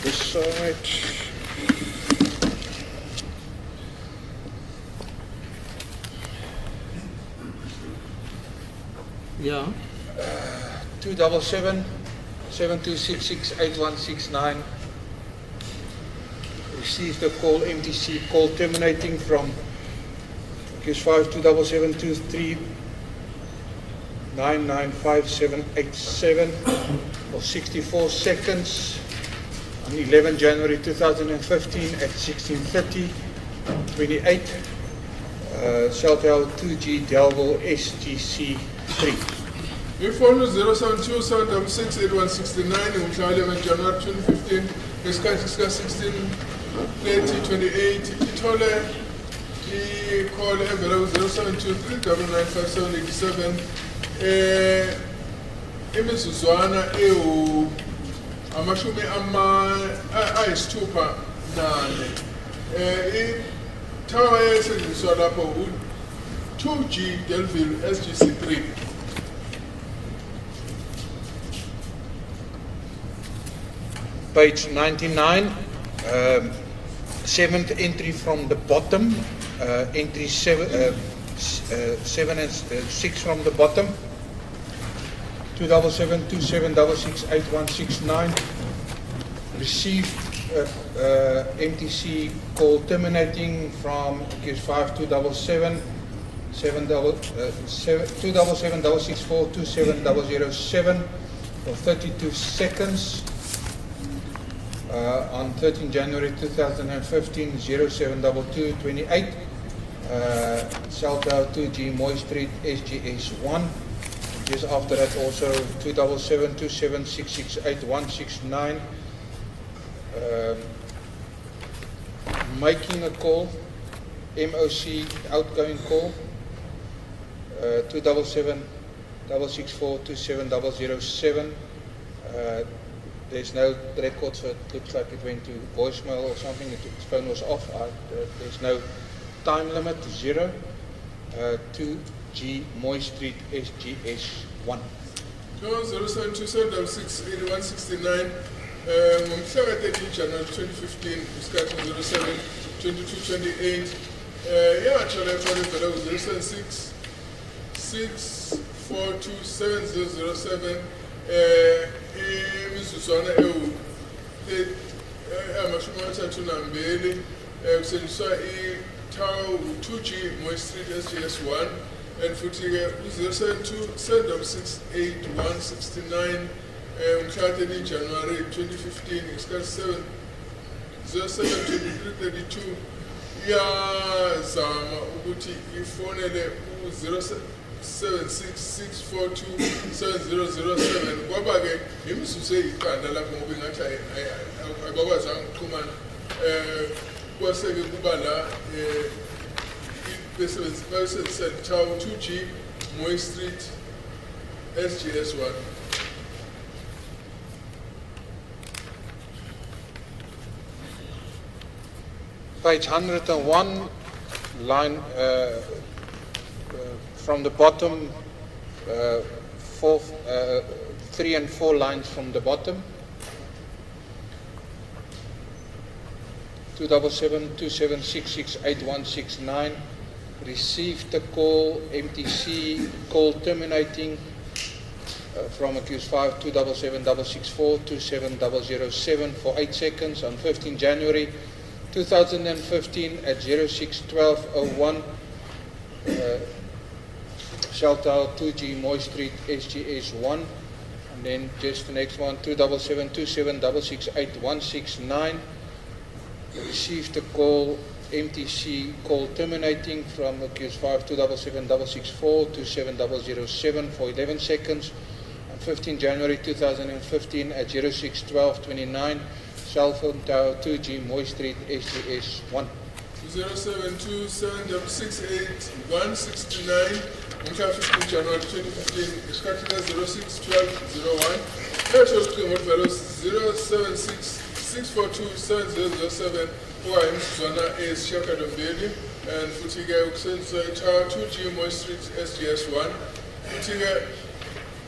this side. Yeah. 277-7266-8169. Received a call, MTC call terminating from QS5 27723-995-787 for 64 seconds on 11 January 2015 at 16:30:28. Celltel 2G Delville SGC 3. Your phone is 072-766-8169 ngomhla 11 January 2015 ngesikhathi sika 16:30:28 ithole i-call evela ku-072-399-5787 imizuzwana amashumi ayisithupha nane. Ithawa esetshenziswa lapho u-2G Delville SGC 3. Page 99, seventh entry from the bottom, entry 7 and 6 from the bottom, 277-2766-8169. Received MTC call terminating from QS5 277-664-27007 for 32 seconds. On 13 January 2015, 072228, Celltel 2G Moy Street SGS 1. Just after that also 277-2766-8169. Making a call, MOC outgoing call, 277-664-27007. There's no record, so it looks like it went to voicemail or something. Its phone was off. There's no time limit, 0. 2G Moy Street SGS 1. 072-766-8169 ngomhla 13 January 2015 isikhathi 07-2228 yathola ikhona evela ku-076-642-7007 imizuzwana amashumi amathathu nambili kusetshenziswa ithawa 2G Moy Street SGS 1 and futhi-ke u-072-766-8169 ngomhla 13 January 2015 ngesikhathi 07-2332 iyazama ukuthi ifonele u-076-642-7007 kwaba-ke imizuzu eyiqanda lapho ngoba ingathi abakwazanga ukuxhumana kwase-ke kuba la basebenzisa ithawa 2G Moy Street SGS 1. Page 101, line from the bottom, 3 and 4 lines from the bottom. 277-276-8169. Received the call, MTC call terminating from QS5 277-664-27007 for 8 seconds on 15 January 2015 at 06:12:01. Celltel 2G Moy Street SGS 1. And then just the next one, 277-276-8169. Received the call, MTC call terminating from QS5 277-664-27007 for 11 seconds on 15 January 2015 at 06:12:29. Cell phone tower 2G Moy Street SGS 1. 072-766-8169 ngomhla 15 January 2015 isikhathi 06:12:01 letho sicingo oluvela 076-642-7007 okanye imizuzwana eyisishiyagalombili and futhi-ke ukusebenzisa ithawa 2G Moy Street SGS 1 futhi-ke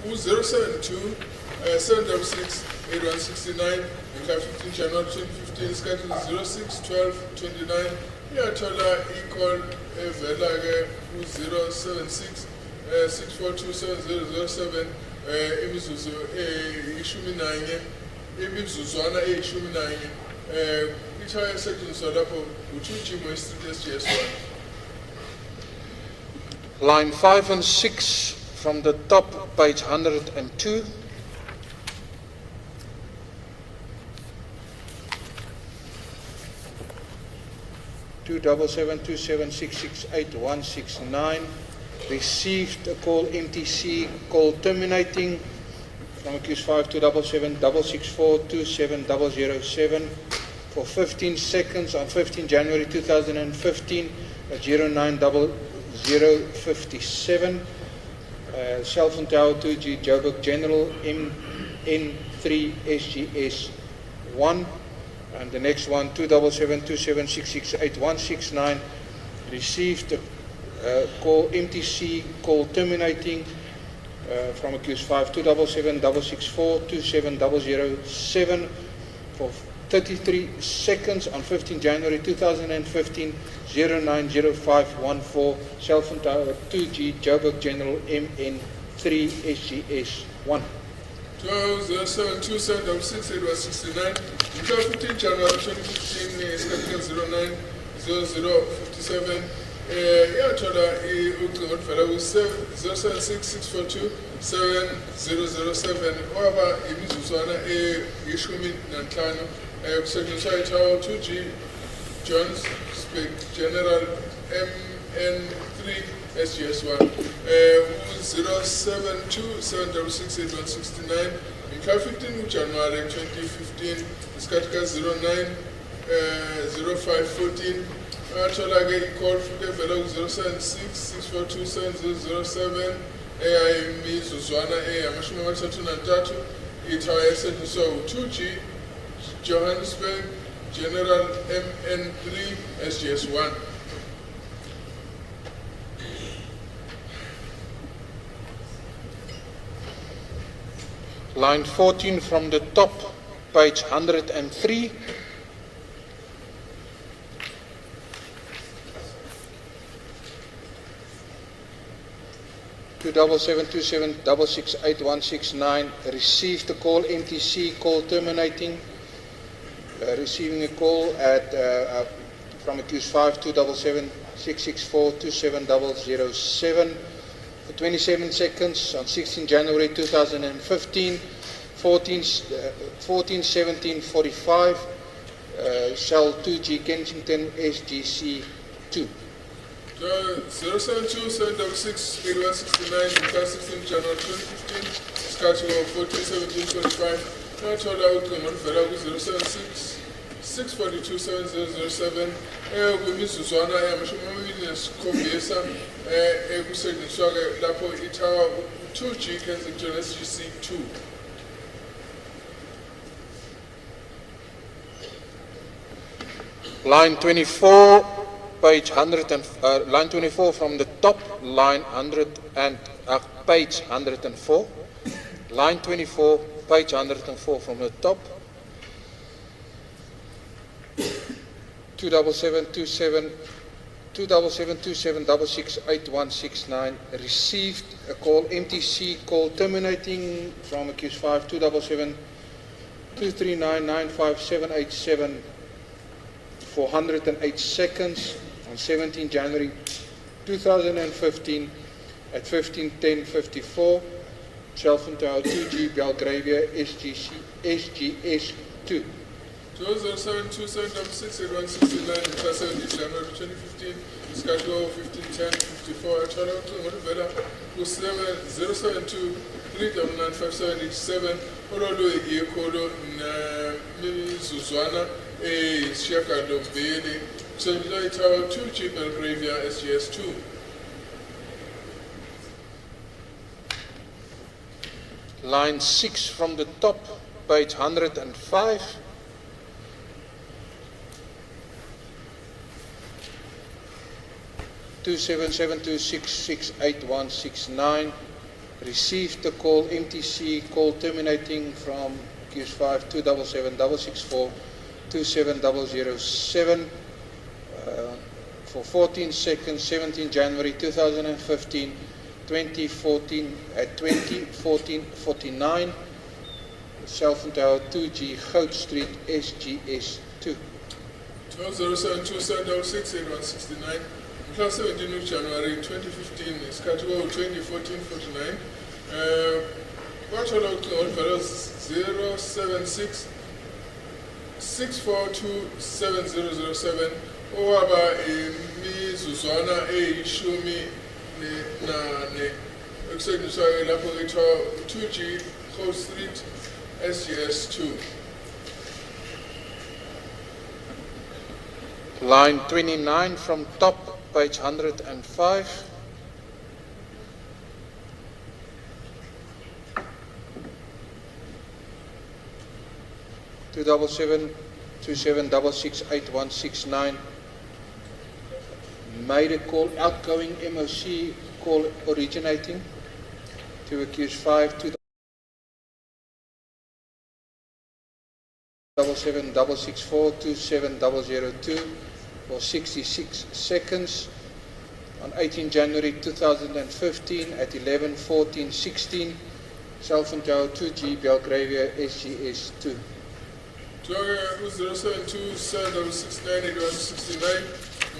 u-072-766 8169, Mika 15 January 2015, schedule 06 12 29. Iyathola i-call evela-ke ku-076 6427007 imizuzu eyishumi nanye, imizuzwana eyishumi nanye. Ithaya esetshenziswa lapho uthunjimo i-Street SGS1. Line 5 and 6 from the top, page 102. Two 7772668 received a call MTC call terminating from accused 527766427007 for 15 seconds on 15 January 2015 at 090057. Cell phone tower 2G Joburg General MN3 SGS 1. And the next one, 27727668169, received a call MTC call terminating from accused 527766427007 for 33 seconds on 15 January 2015, 090514, cell phone tower 2G Joburg General MN3 SGS 1. 2072766869, 15 January 2015, schedule 090057. Iyathola ucingo oluvela ku-076642707 waba imizuzwana eyishumi nanhlanu kusetshenziswa itower 2G Jones Spec General MN3 SGS1 072766869 mhla 15 January 2015 isikhathi ka-090514 athola-ke i-call futhi evela ku-076642707 eyayimizuzwana eyamashumi amathathu nantathu ithaya esetshenziswa u-2G Johannesburg General MN3 SGS1. Line 14 from the top, page 103. Two 77726688169 received a call MTC call terminating, receiving a call at from accused 527766427007 for 27 seconds on 16 January 2015, 141745, cell 2G Kensington SGC 2. 072768169, 16 January 2015, schedule 141745. Nathola ucingo oluvela ku-076 6427007 kwimizuzwana eyamashumi amabili nesikhombisa ekusetshenziswa-ke lapho itower 2G Kensington SGC 2. Line 24, page 100 and line 24 from the top, line 100 and page 104. Line 24, page 104 from the top. 27727668169 received a call MTC call terminating from accused 527723995787 for 108 seconds on 17 January 2015 at 15:10:54. Cell phone tower 2G Belgravia SGS 2. 072768169 mhla 17 January 2015 schedule 15:10:54 athola ucingo oluvela ku-072 3995787 olwaluyikho nemizuzwana eyisishiyagalombili kusetshenziswa itower 2G Belgravia SGS 2. Line 6 from the top, page 105. Two 77726688169 received the call MTC call terminating from QS5 277664 27007 for 14 seconds, 17 January 2015, 2014 at 2014-49, self-endowed 2G Goud Street, SGS2. 2072768169, class 17 January 2015, schedule 2014-49. What are the values? 076 642 7007. Owaba imizuzwana eyishumi nane ekusebenziswa lapho ethiwa 2G Gold Street SGS2. Line 29 from top, page 105. Two 27668169. Made a call, outgoing MOC call originating to accuse 5 2776664 27002 for 66 seconds on 18 January 2015 at 11:14:16. Self-endowed 2G Belgravia SGS2. 072 7698169.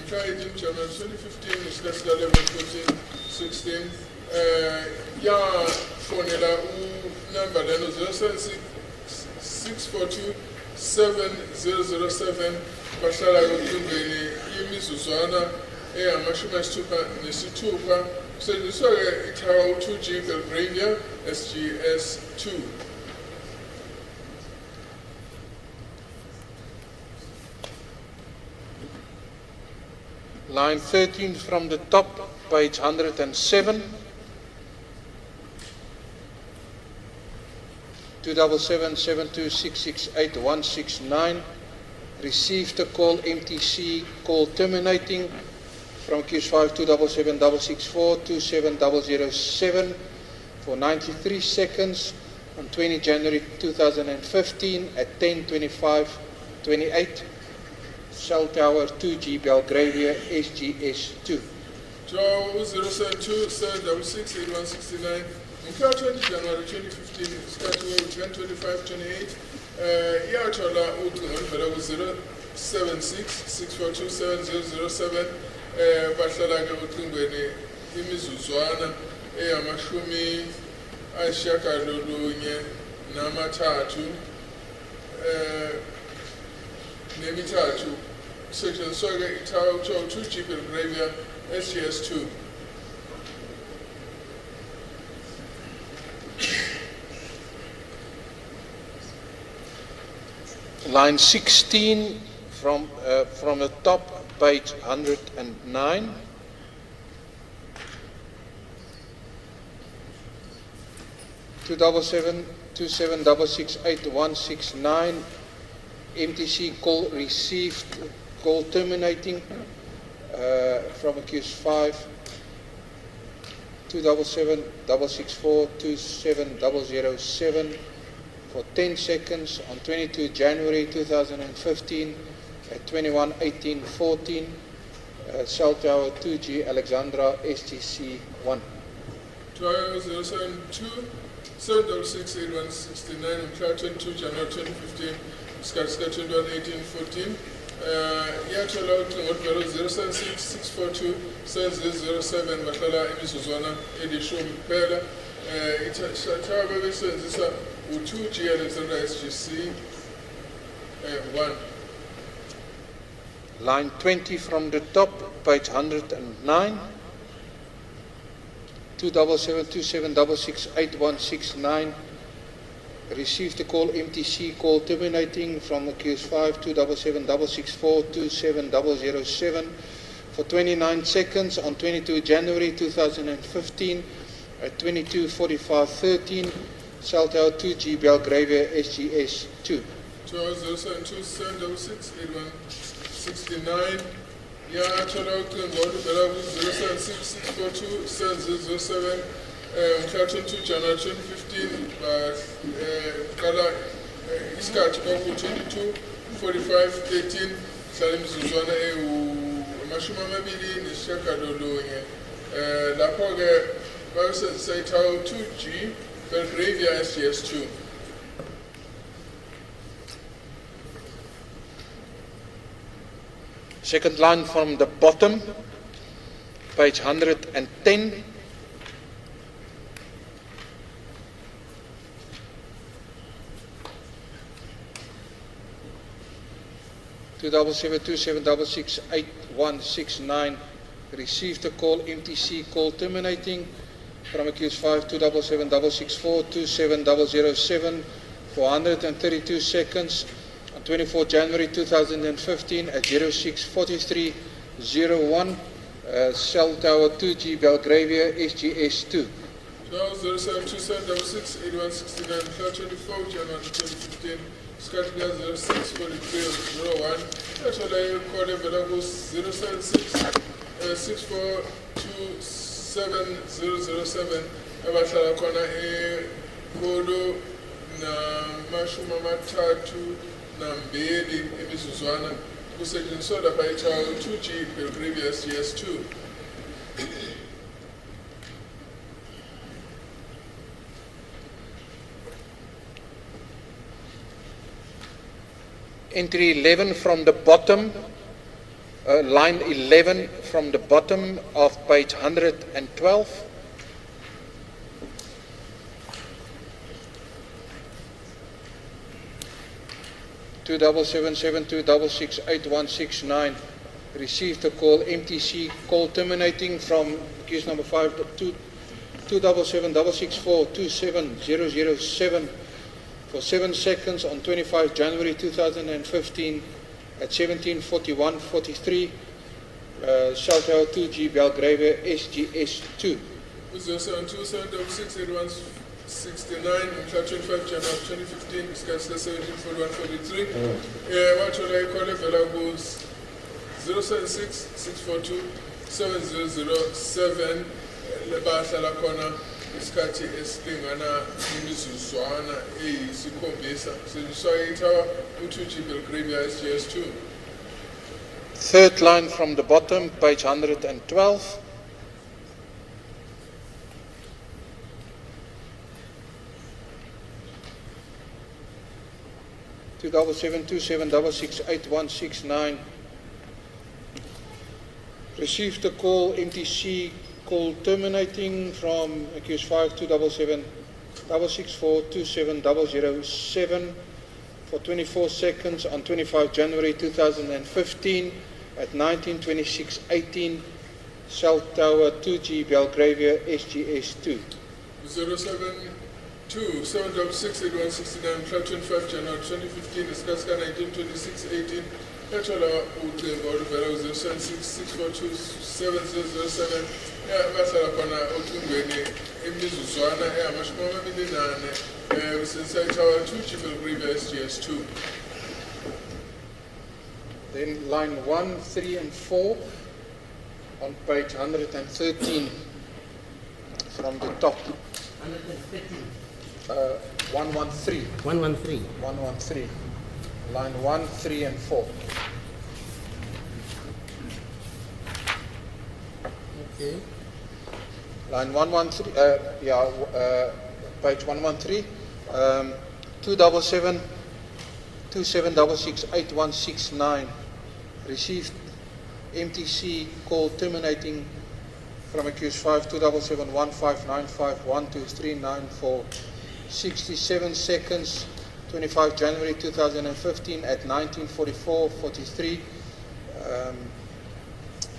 January 2015, discussed 11:14:16. Phonela number then 076 642 7007. Bashala yokumbeni imizuzwana eyamashumi ayisithupha nesithupha kusetshenziswa ithawa 2G Belgravia SGS2. Line 13 from the top, page 107. 27772668169. Received a call, MTC call terminating from QS5 2776664 27007 for 93 seconds on 20 January 2015 at 10:25:28. Cell Tower 2G Belgravia SGS2. 072 7668169. On 20 January 2015, schedule 10:25:28. Yathola ucingo oluvela ku-076 642 7007. Bahlala ke ucingweni imizuzwana eyamashumi ayishagalolunye namathathu nemithathu. Section Soga Itaw 2G Belgravia SGS2. Line 16 from the top, page 109. Two 277668169. MTC call received, call terminating from accused 5 2776664 27007 for 10 seconds on 22 January 2015 at 21:18:14. Cell Tower 2G Alexandra STC 1. 072 7668169 on 22 January 2015. Schedule 21:18:14. Yathola ucingo oluvela 076 642 7007. Bahlala imizuzwana elishumi kuphela. Ithawa bebesebenzisa u-2G Alexandra SGC 1. Line 20 from the top, page 109. 27726688169. Received a call, MTC call terminating from the QS5 2776664 27007 for 29 seconds on 22 January 2015 at 22:45:13. Cell Tower 2G Belgravia SGS 2. 072 7668169. Yathola ucingo oluvela ku-076 642 7007. On 22 January 2015, qala isikhathi kwaku-22:45:13 hlala imizuzwana amashumi amabili nesishiyagalolunye. Lapho-ke bayosebenzisa ithawula 2G Belgravia SGS2. Second line from the bottom, page 110. Two 2772668 received a call, MTC call terminating from accused 5 27764 27007 for 132 seconds on 24 January 2015 at 06:43:01, cell tower 2G Belgravia SGS2. 0727668169 24 January 2015. Scotland 06:43:01. Actually, call evela ku 076-6427007 abahlala khona ekhulu namashumi amathathu nambili imizuzwana kusetshenziswa lapha ithawula 2G Belgravia SGS2. Entry 11 from the bottom, line 11 from the bottom of page 112. Two 2777668 received a call, MTC call terminating from case number 5 to 27764 27007 for 7 seconds on 25 January 2015 at 17:41:43, cell tower 2G Belgravia SGS2. 072768169 on 25 January 2015, discussed 17:41:43. Wathola icall evela ku 076-642-7007 bahlala khona isikhathi esilingana imizuzwana eyisikhombisa kusetshenziswa ithawula 2G Belgravia SGS2. Third line from the bottom, page 112. Two 2772668 received a call, MTC call terminating from accused 5 27764 27007 for 24 seconds on 25 January 2015 at 19:26:18, cell tower 2G Belgravia SGS2. 072-766-8169 25 January 2015, discussed 19:26:18. Ethola ucingo oluvela ku 076-642-7007 bahlala khona ocingweni imizuzwana engamashumi amabili nane besebenzisa ithawula 2G Belgravia SGS2. Then line 1, 3 and 4 on page 113 from the top. 113. 113. 113. 113. Line 1, 3 and 4. Okay. Line 113, page 113. 2772668 received MTC call terminating from accused 5 27715951239 for 67 seconds 25 January 2015 at 19:44:43,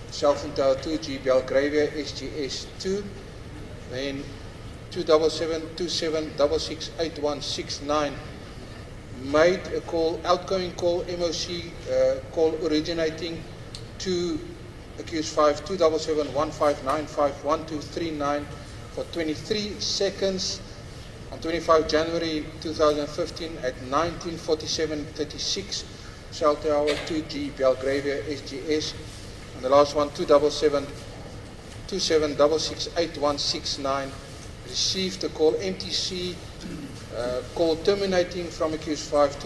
cell tower 2G Belgravia SGS2. Then 2772668 made a call, outgoing call, MOC call originating to accused 5 27715951239 for 23 seconds on 25 January 2015 at 19:47:36, cell tower 2G Belgravia SGS. And the last one, 2772668 received a call, MTC Call terminating from accused 5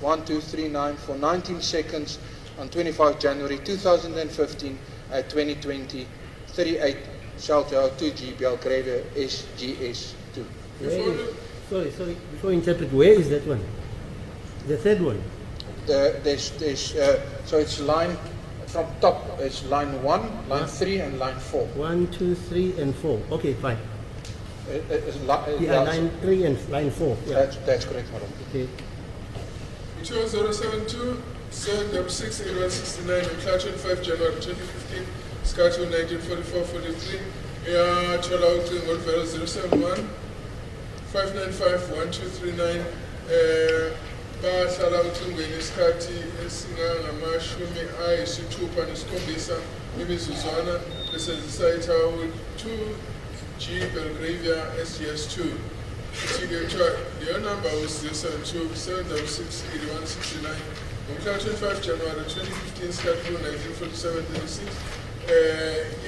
27715951239 for 19 seconds on 25 January 2015 at 2020 38 South Tower 2G Belgrade SGS2. Sorry, before you interpret, where is that one? The third one? So it's line from top, it's line 1, line 3 and line 4. 1, 2, 3, and 4. Okay, fine. Yeah, Line 3 and line 4. Yeah. That's correct, madam. Okay. It was 072 766 8169 in Clutch 5 January 2015, Schedule 1944-43. Yeah, Chola Uting 071 595 1239. Bahlala ucingweni isikhathi esingangamashumi ayisithupha nesikhombisa imizuzwana besebenzisa itawu 2G Belgravia SGS2. Kuthi-ke kuthiwa leyo number was 072 766 8169 ngomhla 25 January 2015 isikhathi 1947-36.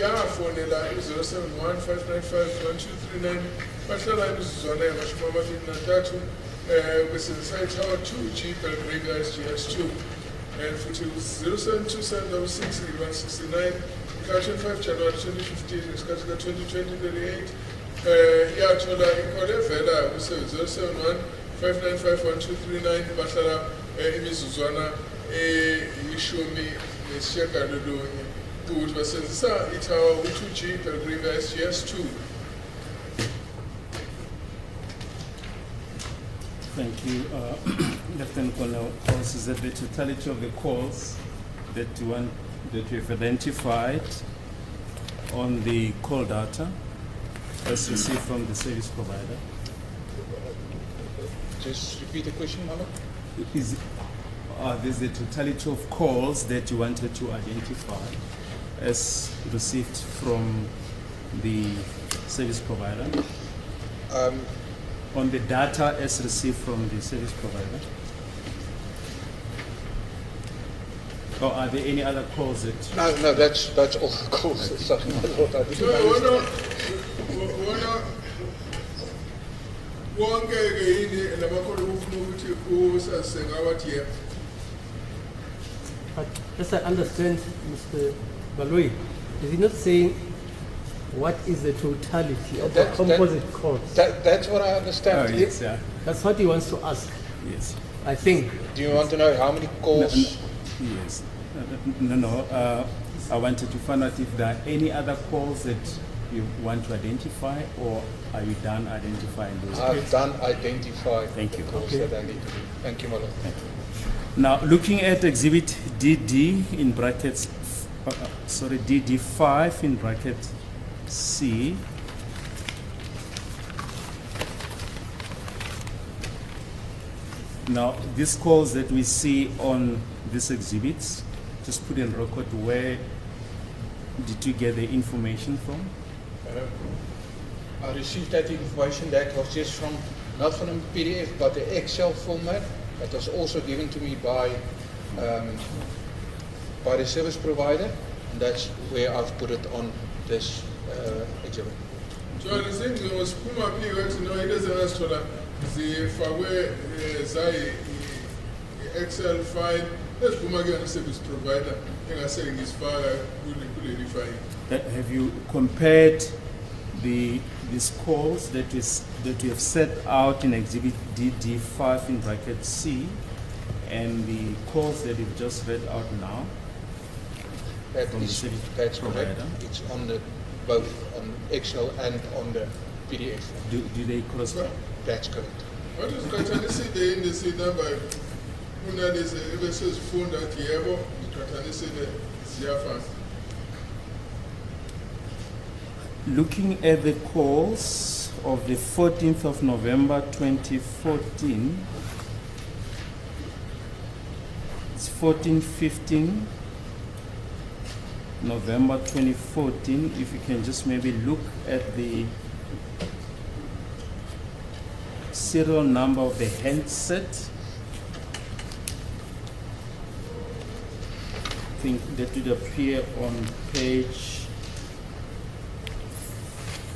Yafonela u-071 595 1239 bahlala imizuzwana yamashumi amabili nantathu besebenzisa itawu 2G Belgravia SGS2 and futhi 072 766 8169 mhla 25 January 2015 isikhathi ka-2020-38. Yathola ikhole evela ku-071 595 1239 bahlala imizuzwana eyishumi nesishiyagalolunye ukuthi basebenzisa itawu 2G Belgravia SGS2. Thank you, Lieutenant Colonel. Calls is that the totality of the calls that you've identified on the call data as received from the service provider. Just repeat the question, madam. There's the totality of calls that you wanted to identify as received from the service provider. On the data as received from the service provider? Or are there any other calls that... No, that's all the calls. Sorry, my lord, I didn't understand. But as I understand, Mr. Baloi, is he not saying what is the totality of the composite calls? That's what I understand. Oh, yes, yeah. That's what he wants to ask, Yes. I think. Do you want to know how many calls? Yes. No. I wanted to find out if there are any other calls that you want to identify, or are you done identifying those? I've done identify Thank you. the calls that I need to do. Thank you, my lord. Now, looking at Exhibit DD in brackets, DD5 in bracket C. Now, these calls that we see on these exhibits, just put in record, where did you get the information from? I received that information that was just from, not from a PDF, but the Excel format. That was also given to me by the service provider, and that's where I've put it on this exhibit. So the thing was, Puma P no, it doesn't ask for that. The Fawe Zai Excel file, that's Puma again service provider. And I saying is far could edify. Have you compared these calls that you have set out in Exhibit DD5 in bracket C and the calls that you've just read out now? That's correct. provider? It's on the both on Excel and on the PDF. Do they correspond? That's correct. What is Katanisi the industry number? Una is a says phone that Yebo, Katanisi the Ziafa. Looking at the calls of the 14th of November 2014, it's 14-15 November 2014. If you can just maybe look at the serial number of the handset. I think that would appear on page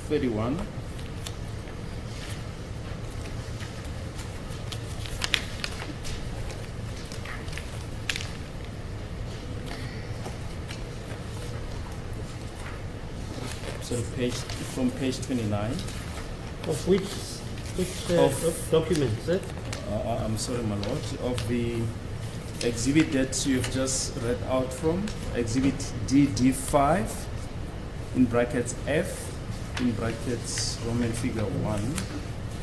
31. sorry, from page 29. Of which Of- document, sir? I'm sorry, my lord, of the exhibit that you've just read out from, exhibit DD5, in brackets F, in brackets Roman figure 1,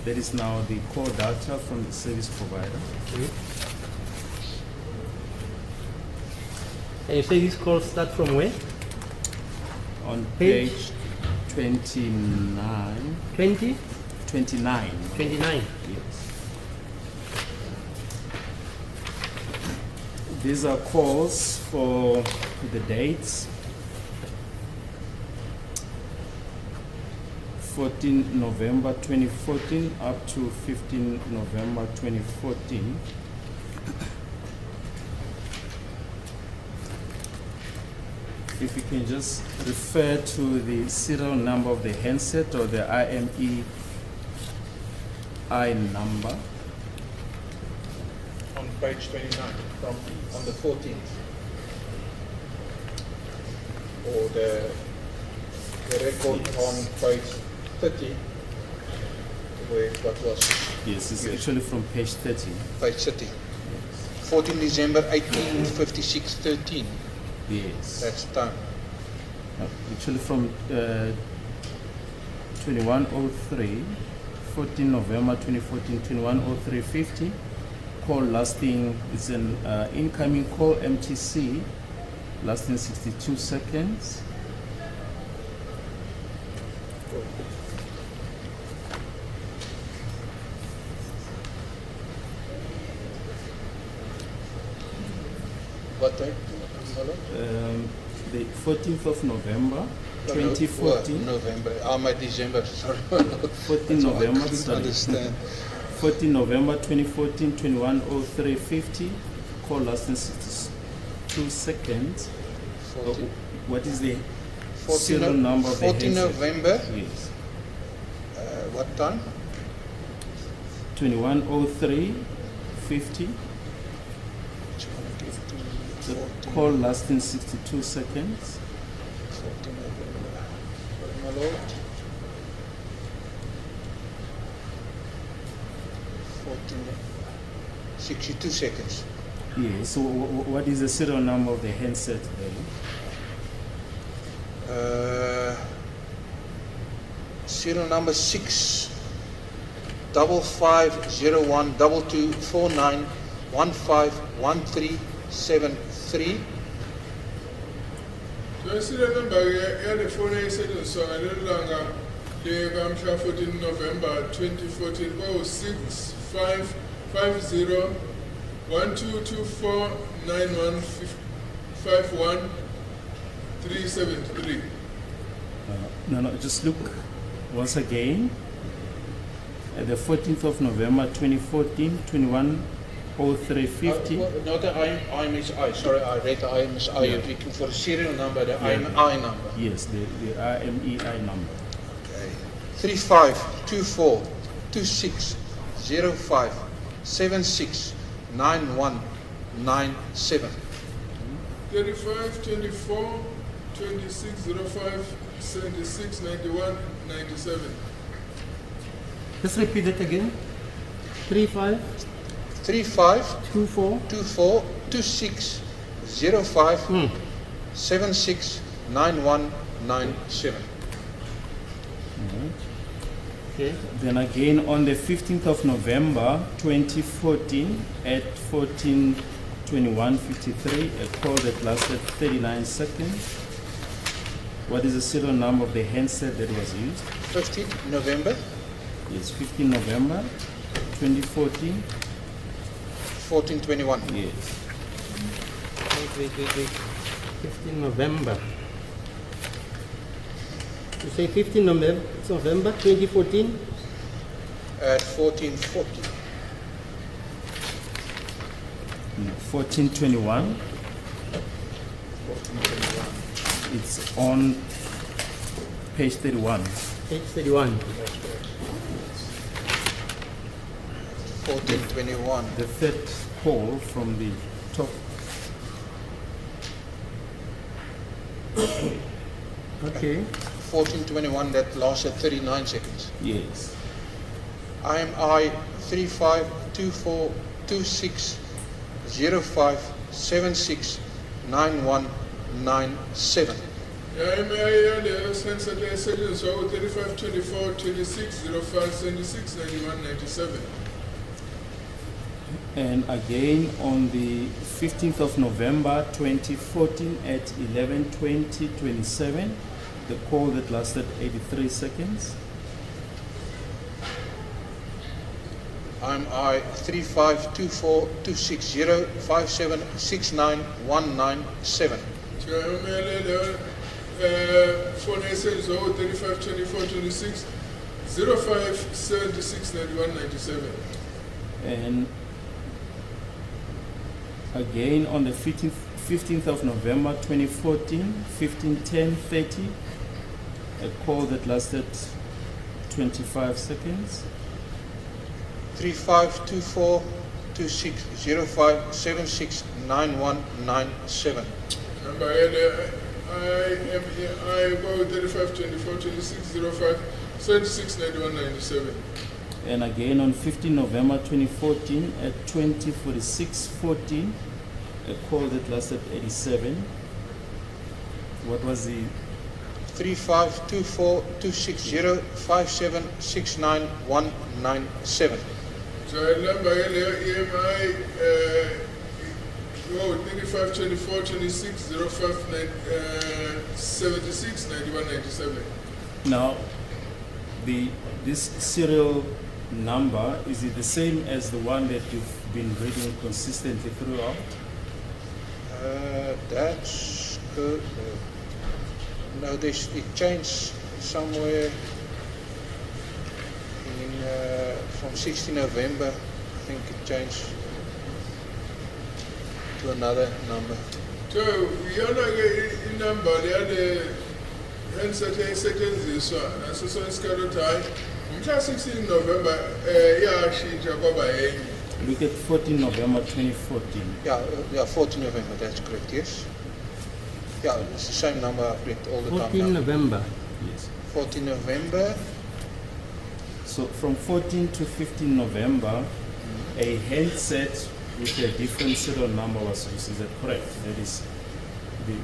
that is now the core data from the service provider. And you say these calls start from where? On Page? page 29, 20? 29. 29. Yes. These are calls for the dates 14 November 2014 up to 15 November 2014. If you can just refer to the serial number of the handset or the IMEI number. On page 29, from on the 14th. Or the record on page 30, where what was Yes, it's actually from page 30. page 30. 14 December 1856 13. Yes. That's the time. Actually from 2103, 14 November 2014, 2103.50. Call lasting, it's an incoming call MTC, lasting 62 seconds. What time? The 14th of November, 2014. November. My December. Sorry. 14 November, I couldn't sorry. understand. 14 November 2014, 2103.50. Call lasting 62 seconds. 14, What is the 14 serial number of the 14 handset? November. Yes. What time? 2103.50. The call lasting 62 seconds. 14 November. Sorry, my lord. 62 seconds. Yes. So what is the serial number of the handset there? Serial number 655012249151373. So I see the number here, the phone I said so a little longer. The 14 November 2014, 655012249151 No, just look once again. At the 14th of November 2014, 2103.50. Not the IMSI. Sorry, I read the IMSI. You're looking for the serial number, the IMI number. Yes, the IMEI number. Okay. 35242605769197. 35 24 26 05 76 91 97. Just repeat it again. 35 24 242605 769197. Okay. Then again on the 15th of November 2014 at 14:21:53, a call that lasted 39 seconds. What is the serial number of the handset that was used? 15 November Yes, 15 November 2014. 1421. Yes. Wait. 15 November. You say 15 November, it's November 2014? At 1440. 1421. 1421. It's on page 31. Page 31. 1421. The third call from the top. Okay. 1421 that lasted 39 seconds. Yes. IMI 35242605769197. IMI Handset seconds so 35 24 26 05 76 91 97. And again on the 15th of November 2014 at 11:20:27, the call that lasted 83 seconds. IMI 35242605769197. Phone seconds so 35 24 26 05 76 91 97. And again on the 15th of November 2014, 15:10:30, a call that lasted 25 seconds. 35242605769197. Number I go 35 24 26 05 76 91 97. And again on 15 November 2014 at 20:46:14, a call that lasted 87. What was the 35242605769197. So number EMI go 35 24 26 05 76 91 97. now this serial number, is it the same as the one that you've been reading consistently throughout? That's good. No, it changed somewhere in from 16 November. I think it changed to another number. So we are not in number. The other Handset seconds is one. So it's kind of time. 16 November. Yeah, she Jacoba. Look at 14 November 2014. Yeah, 14 November. That's correct. Yes. Yeah, it's the same number I've read all the 14 time now. November. Yes. 14 November. So from 14 to 15 November, a handset with a different serial number was used. Is that correct? That is the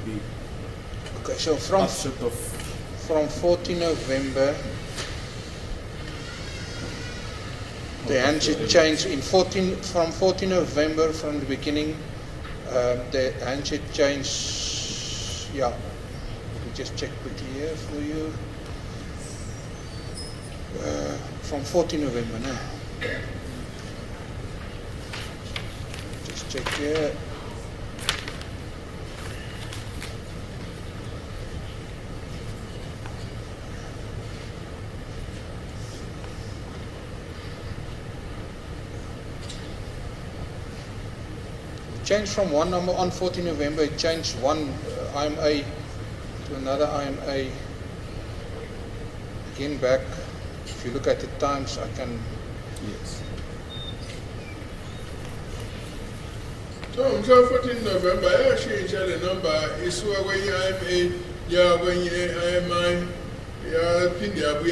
Okay, so from abstract of 14 November, the handset changed from 14 November from the beginning. The handset changed. Yeah, let me just check quickly here for you. From 14 November now. Just check here. Changed from one number on 14 November, it changed one IMA to another IMA. Again back, if you look at the times, I can... yes. So 14 November, I change the number. It's where IMA, yeah, when IMI, yeah, Pindia, we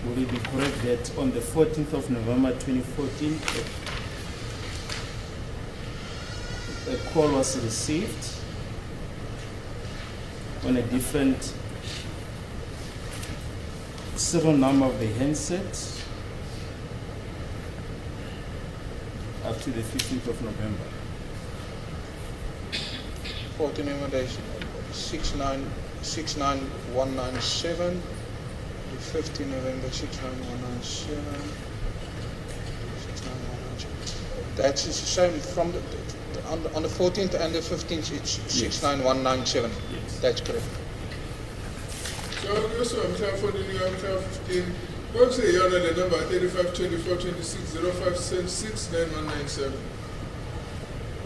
Will it be correct that on the 14th of November 2014, a call was received on a different serial number of the handset up to the 15th of November? 14 November, 69197. 15 November, 69197. 69197. That's the same from on the 14th and the 15th, it's 69197. Yes. That's correct. So also I'm 15. What's the other number? 35 24 26 05 76 9197.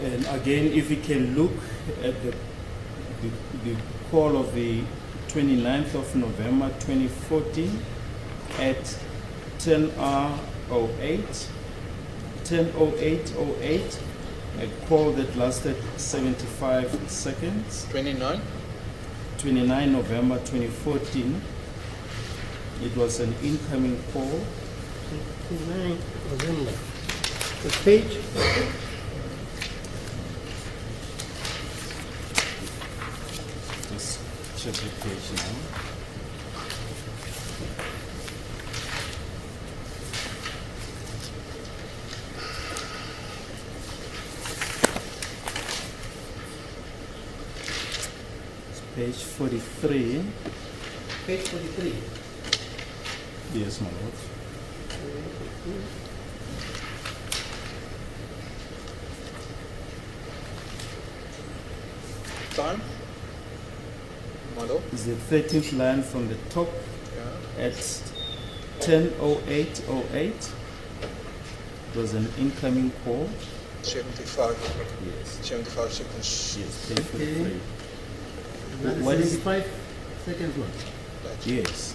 And again, if we can look at the call of the 29th of November 2014 at 10:08, a call that lasted 75 seconds. 29? 29 November 2014, it was an incoming call. 29 November. The page. Just check the page now. Page 43. Page 43. Yes, my lord. Time? Model? Is the 13th line from the top Yeah. at 10:08:08. It was an incoming call. 75. Yes. 75 seconds. Yes, page 43. That is What is- 75 seconds one. Yes.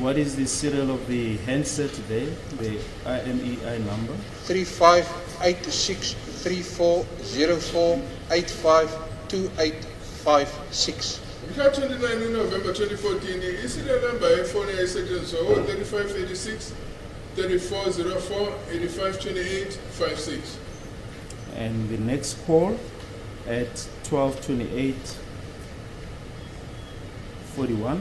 What is the serial of the handset there? The IMEI number? 35863404852856. Mhla 29 November 2014, isile number yefoni eyayisetshenziswa 3586 3404 8528 56. And the next call at 12:28:41.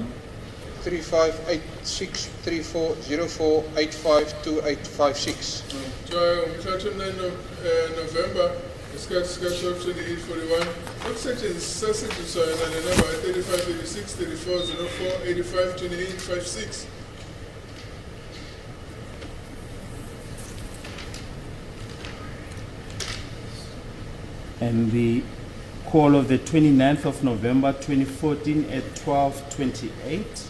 35863404852856. Mhla 29 November isikhathi sika 12:28:41 okusetshenziswa yona le number 3586 3404 8528 56. And the call of the 29th of November 2014 at 12:28.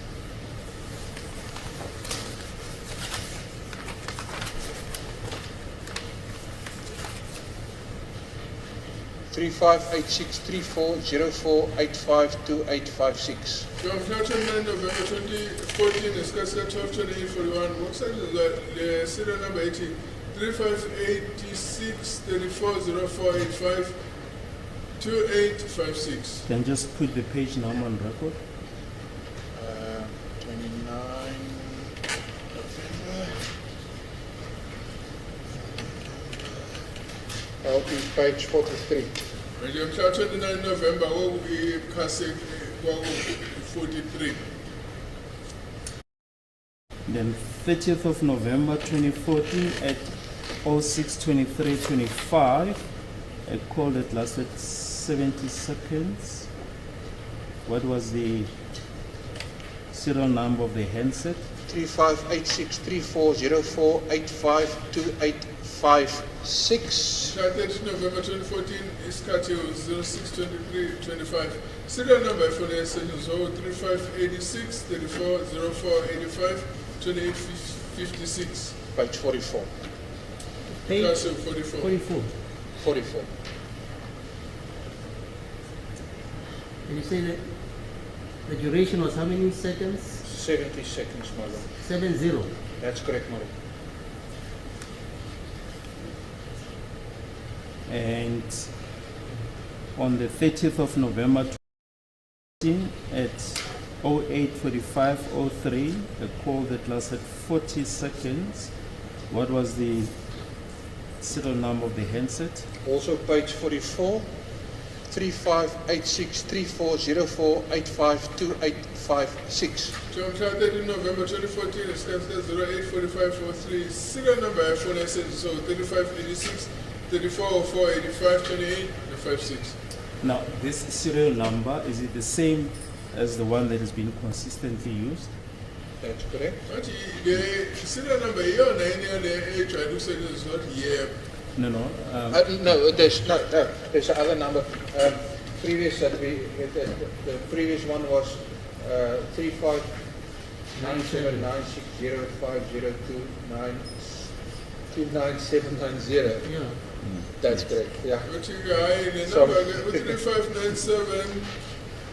35863404852856. Mhla 29 November 2014 isikhathi sika 12:28:41 okusetshenziswa le serial number ethi 3586 3404 852856. Can just put the page number on record. 29 November. That'll be page 43. Manje mhla 29 November kwakuyikhasi kwaku-43. Then 30th of November 2014 at 06:23:25, a call that lasted 70 seconds. What was the serial number of the handset? 35863404852856. Mhla 30 November 2014 isikhathi 06:23:25. Serial number yefoni eyayisetshenziswa 3586 3404 852856. Page 44. Page Class of 44. 44. 44. And you say that the duration was how many seconds? 70 seconds, my lord. 70. That's correct, my lord. And on the 30th of November 2014 at 08:45:03, a call that lasted 40 seconds. What was the serial number of the handset? Also page 44. 35863404852856. Mhla 30 November 2014 isikhathi sika 08:45:03. Serial number yefoni eyayisetshenziswa 3586 3404 8528 56. Now, this serial number, is it the same as the one that has been consistently used? That's correct. Athi le serial number iyona yini yale ejwayele ukusetshenziswa not yebo. No. No, there's another number. Previous that the previous one was 35979050292790. Yeah. That's correct. Yeah. Uthi hayi le Sorry. number ke 3597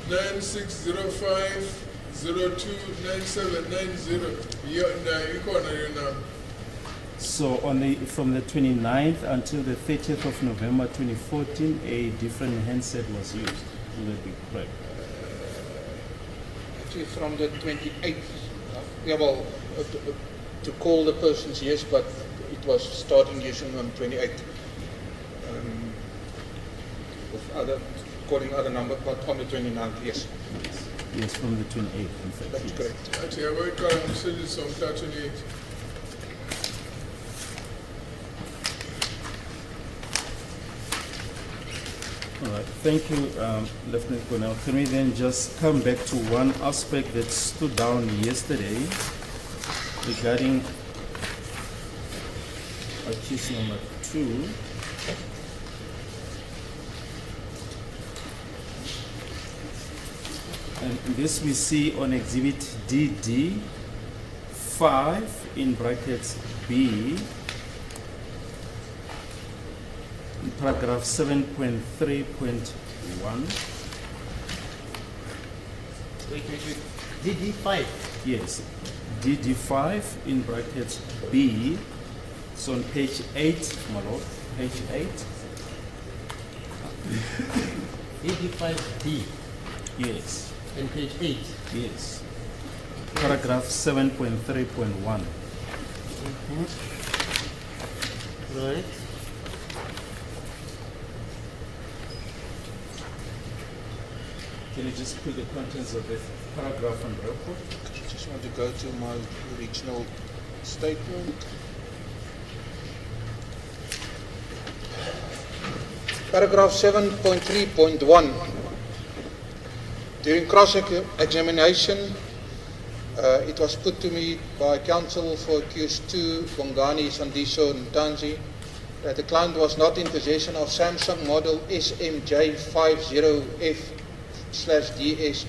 9605 029790 yona ikhona yona. So from the 29th until the 30th of November 2014, a different handset was used. Will that be correct? actually from the 28th. Yeah, well, to call the persons, yes, but it was starting using on 28th. With other, calling other number, but on the 29th, yes. Yes, from the 28th, in fact. That's yes. correct. Actually, I work on cities on 28. All right, thank you, Lieutenant Colonel. Can we then just come back to one aspect that stood down yesterday regarding case number 2. And this we see on exhibit DD 5 in brackets B, in paragraph 7.3.1. Wait. DD5. Yes, DD5 in brackets B. So on page 8, my lord, page 8. DD5D. Yes, And page 8. yes. Paragraph 7.3.1. Right. Can you just put the contents of the paragraph on record? I just want to go to my original statement. Paragraph 7.3.1. During cross-examination, it was put to me by counsel for accused 2, Bongani Ntanzi, that the client was not in possession of Samsung model SMJ50F/DS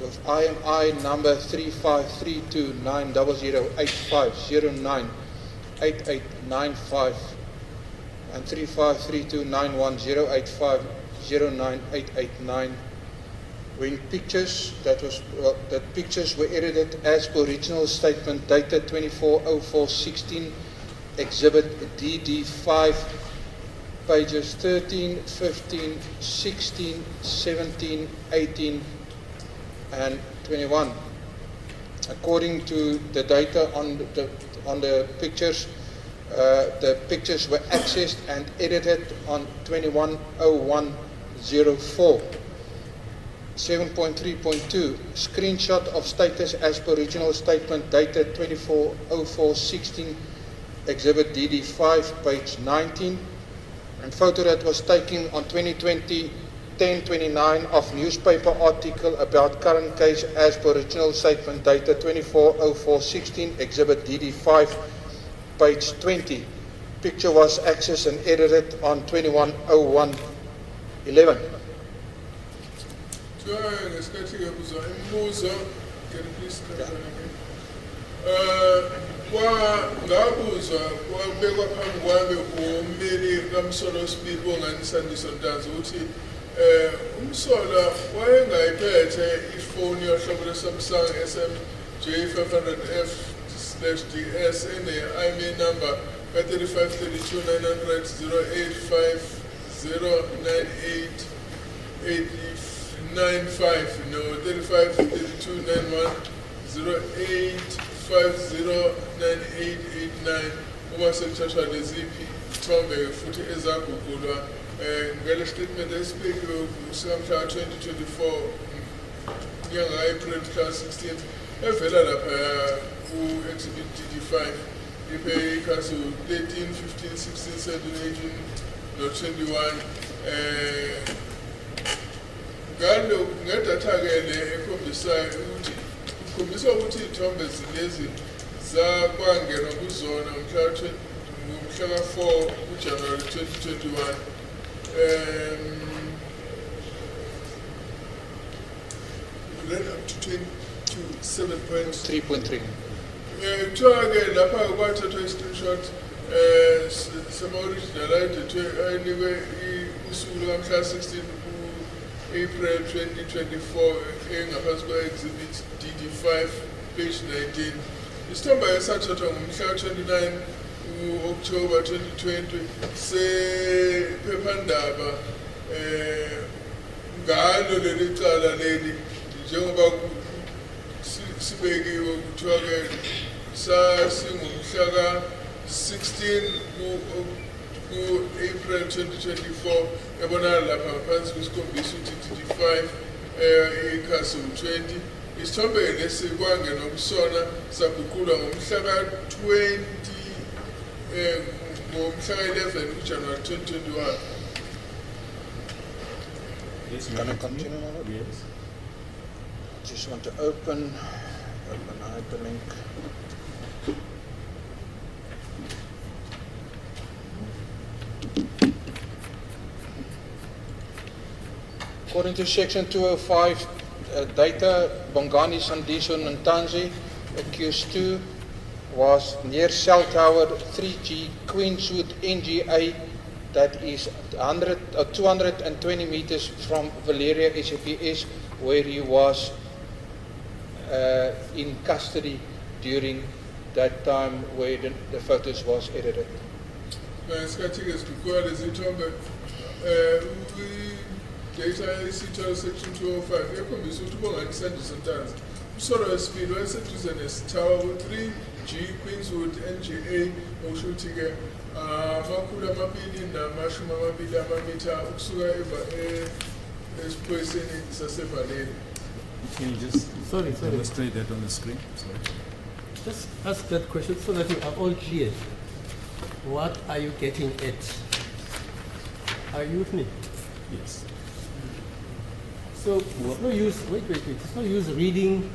with IMI number 35329008509889 and 35329108509889. When pictures that pictures were edited as per original statement dated 24/04/16, exhibit DD5, pages 13, 15, 16, 17, 18, and 21. According to the data on the pictures were accessed and edited on 21/01/04. 7.3.2, screenshot of status as per original statement dated 24/04/16, exhibit DD5, page 19, and photo that was taken on 2020-10/29 of newspaper article about current case as per original statement dated 24/04/16, exhibit DD5, page 20. Picture was accessed and edited on 21/01/11. Ngesikhathi ke buzo imibuzo, can you please come again? Ngabuzwa kwabekwa phambi kwami ummeli kaMsola wesibili Bongani Ntanzi ukuthi uMsola wayengayiphethe ifoni yohlobo lweSamsung SMJ500F/DS ene-IMEI number ka-35329008509895 no 35329108509889 uma sekuthathwa leziphi ithombe futhi ezagugulwa ngale statement esibekiwe kusikamhla 2024 nyanga April 16 evela lapha ku-exhibit DD5 iphe ikhasi 13, 15, 16, 17, 18 no 21 ngedatha-ke le ekhombisayo ikhombisa ukuthi iy'thombe zilezi zakwangenwa kuzona ngomhla ka-4 kuJanuwari 2021 then up to 27.3. 3.3. Kuthiwa-ke lapha kwathathwa i-screenshot sama-original ayinikwe usuku lukamhla 16 April 2024 engaphansi kwa-exhibit DD5 page 19. Isithombe esathathwa ngomhla 29 October 2020 sephephandaba ngalo leli cala leli njengoba sibekiwe kuthiwa ke sasingumhla ka-16 ku-April 2024 yabonakala lapha ngaphansi kwesikhombisa ukuthi 35 ikhasi u-20 isithombe lesikwange nokusona saguqulwa ngomhla ka-20 ngomhla ka-11 kuJanuwari 2021. Yes, Can I continue? Yes. Just want to open hyperlink. According to section 205 data, Bongani Ntanzi, accused 2, was near cell tower 3G Queenswood NGA, that is 220 meters from Valeria SAPS, where he was in custody during that time where the photos was edited. Data isitshalo section 205 yakhombisa ukuthi Bongani Ntanzi umsolo wesibili wayeseduze nesithawa ku-3G Queenswood NGA, okusho ukuthi-ke amakhulu 220 amamitha ukusuka esiphoyiseni sasevaleni. Can you just Sorry. demonstrate that on the screen? Sorry. Just ask that question so that you are all clear. What are you getting at? Are you with me? Yes. So it's no use, wait. It's no use reading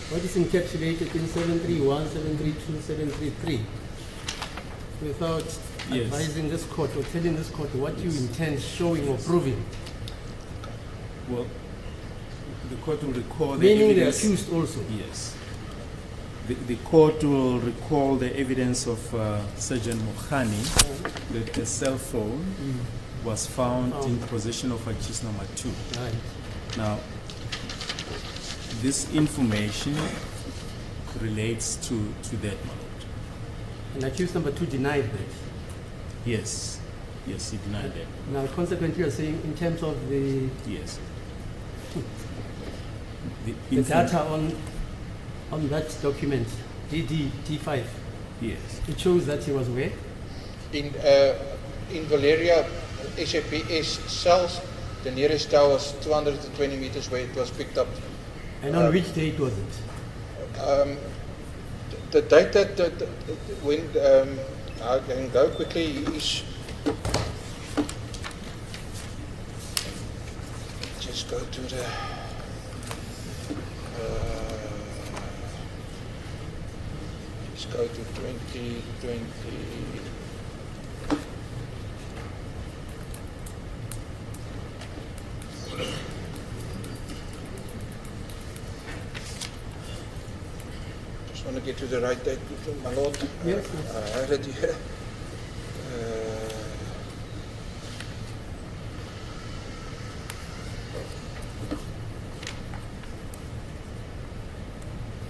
what is encapsulated in 731, 732, 733 without Yes. advising this court or telling this court what you intend showing or proving. Well, the court will recall the Meaning the evidence. accused also. Yes. The court will recall the evidence of Sergeant Mokhani that a cell phone was found in possession of accused number 2. Right. Now, this information relates to that mode. And accused number 2 denied that. Yes, he denied that. Now, consequently, you're saying in terms of the Yes. the data on that document, D5, Yes. it shows that he was where? In Valeria SAPS cells, the nearest tower was 220 meters where it was picked up. And on which date was it? The date that when I can go quickly is just go to the just go to 2020. Just want to get to the right date, my lord. Yes. I had it here.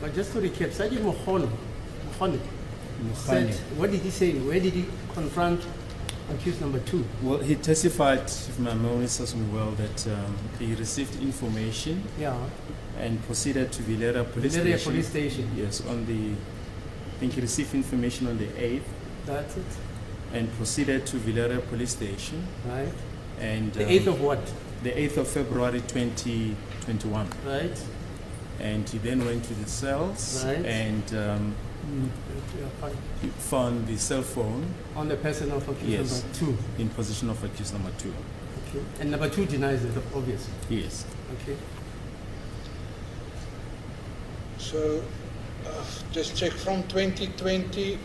But just to recap, Sergeant Mokhani said, what did he say? Where did he confront accused number 2? Well, he testified, if my memory serves me well, that he received information Yeah. and proceeded to Valeria Police Valeria Station. Police Station. Yes, I think he received information on the 8th That's it. and proceeded to Valeria Police Station. Right. And The 8th of what? the 8th of February 2021. Right. And he then went to the cells Right. and Yeah, fine. he found the cell phone On the person of accused Yes. number 2. in possession of accused number 2. Okay. And number 2 denies it, obviously. Yes. Okay. So, just check from 2020,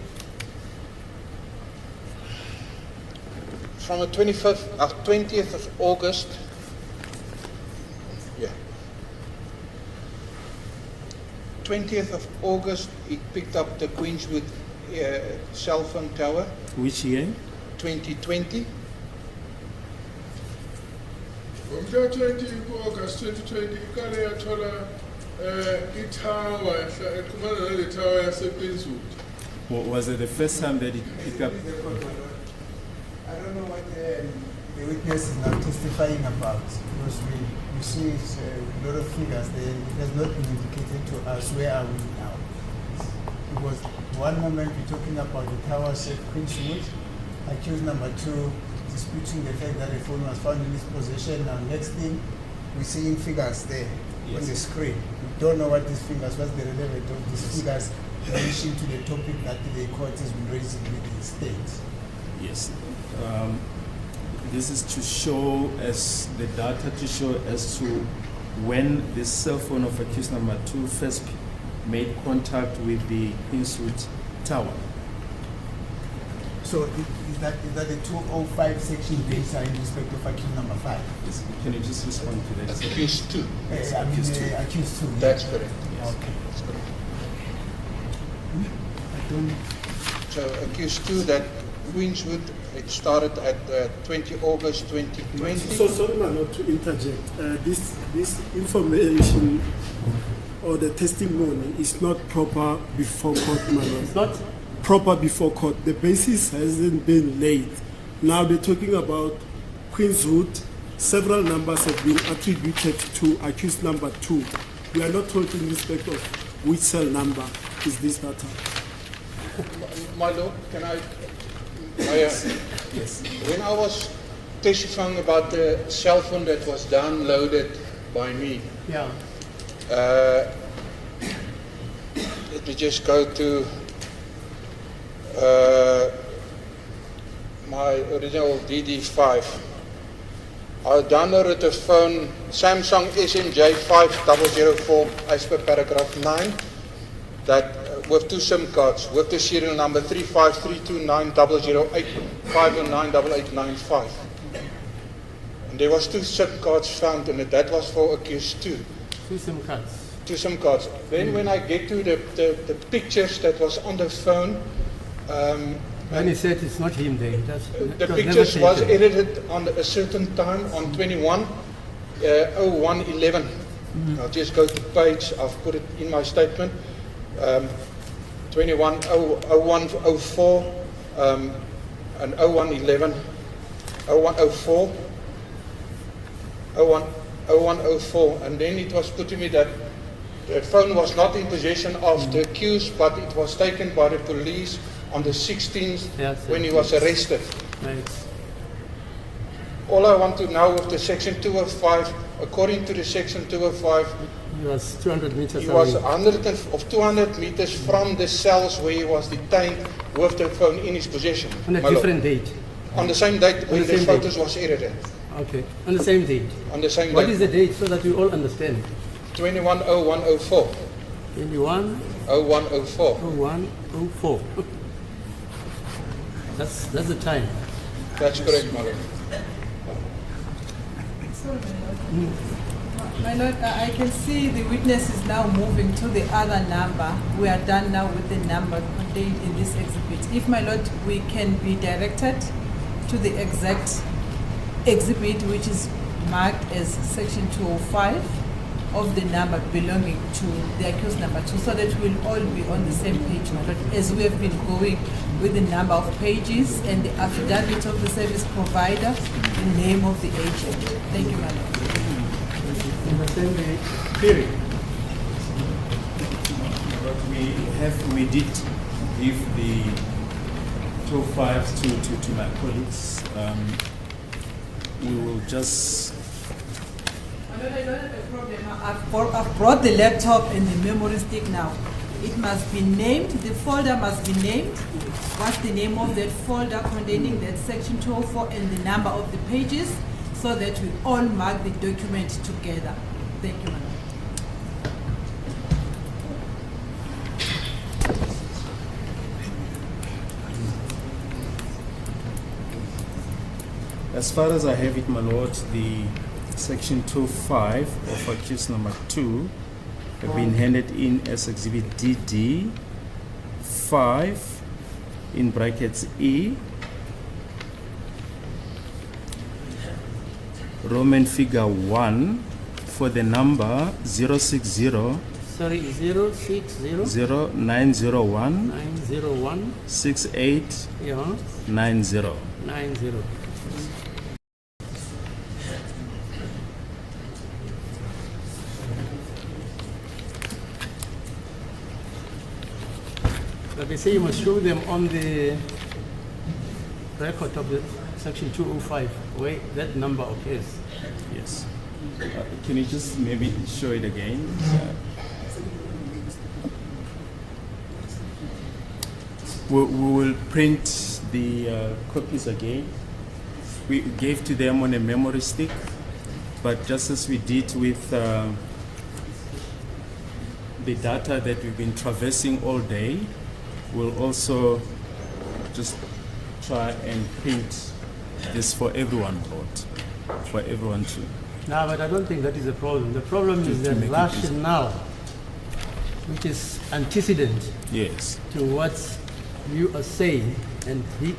from the 20th of August, yeah, 20th of August, he picked up the Queenswood cell phone tower, Which year? 2020 2020. ku-August 2020 ikale yathola itower exhumana nale tower yaseQueenswood. Was it the first time that he picked up? I don't know what the witness is now testifying about because we You see it's a lot of figures there. It has not been indicated to us where are we now. Because one moment we're talking about the tower safe Queenswood, accused number 2 disputing the fact that the phone was found in his possession. Now next thing, we're seeing figures there on the screen. We don't know what these figures, what's the relevance of these figures in relation to the topic that the court has been raising with the state. Yes. This is to show as the data to show as to when the cell phone of accused number 2 first made contact with the Queenswood Tower. So is that the 205 section data in respect of accused number 5? Yes. Can you just respond to that? Accused 2. Accused 2. Accused 2. That's correct. Yes. Okay. That's correct. I don't. So accused 2 that Queenswood, it started at 20 August 2020. So sorry, man, not to interject. This information or the testimony is not proper before court, man. It's not Proper before court. The basis hasn't been laid. Now they're talking about Queenswood. Several numbers have been attributed to accused number 2. We are not told in respect of which cell number is this data. My lord, can I? Yes. When I was testifying about the cell phone that was downloaded by me, yeah. let me just go to my original DD5. I downloaded a phone, Samsung SMJ 5004 as per paragraph 9, that with 2 SIM cards, with the serial number 35329008598895. And there was 2 SIM cards found in it. That was for accused 2. 2 SIM cards. 2 SIM cards. Then when I get to the pictures that was on the phone, When he said it's not him there, the pictures was edited on a certain time on 21/01/11. I'll just go to page, I've put it in my statement, 21/01/04 and 01/11, 01/04, 01/04, and then it was put to me that the phone was not in possession of the accused, but it was taken by the police on the 16th when he was arrested. Right. All I want to know with the section 205, according to the section 205, He was 200 meters he away. was 200 meters from the cells where he was detained with the phone in his possession. On a my lord. different date. On the same date when the the same photos date. was edited. Okay. On the same date. On the same What date. is the date so that we all understand? 21/01/04. 21/01/04. 01/04. That's the time. That's correct, my lord. My lord, I can see the witness is now moving to the other number. We are done now with the number contained in this exhibit. If, my lord, we can be directed to the exact exhibit which is marked as section 205 of the number belonging to the accused number 2, so that we'll all be on the same page, my lord, as we have been going with the number of pages and the affidavit of the service provider, the name of the agent. Thank you, my lord. In the same day, period. But we did give the 205s to my colleagues. We will just. My lord, I don't have a problem. I've brought the laptop and the memory stick now. It must be named, the folder must be named. What's the name of that folder containing that section 204 and the number of the pages, so that we all mark the document together. Thank you, madam. As far as I have it, my lord, the section 25 of accused number 2 have been handed in as exhibit DD 5 in brackets E, Roman figure 1 for the number 060 Sorry, 060 0901 901 6890. 90. But they say you must show them on the record of the section 205, where that number occurs. Yes. Can you just maybe show it again? We will print the copies again. We gave to them on a memory stick, but just as we did with the data that we've been traversing all day, we'll also just try and print this for everyone, for everyone to. No, but I don't think that is the problem. The problem is the make it rationale, which is antecedent Yes. to what you are saying and he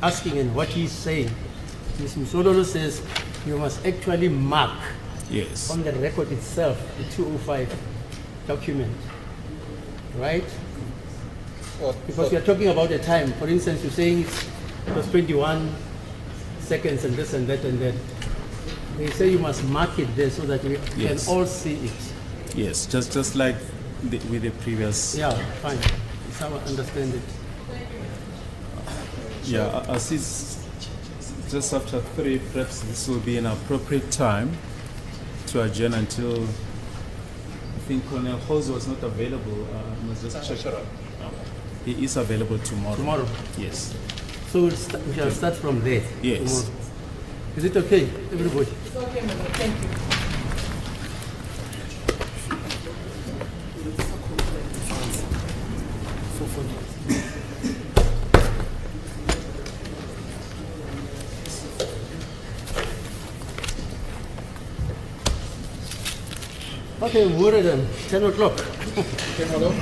asking and what he's saying. Ms. Msololo says you must actually mark Yes. on the record itself the 205 document, right? Because you're talking about a time. For instance, you're saying it was 21 seconds and this and that and that. They say you must mark it there so that we Yes. can all see it. Yes. Just like with the previous. Yeah, fine. That's how I understand it. Yeah, I see just after 3, perhaps this will be an appropriate time to adjourn until, I think Colonel Hose was not available. I must just check. He is available tomorrow. Tomorrow. Yes. So we shall start from there. Yes. Tomorrow. Is it okay, everybody? It's okay, madam. Thank you. Okay, we're at 10 o'clock. Okay, hello.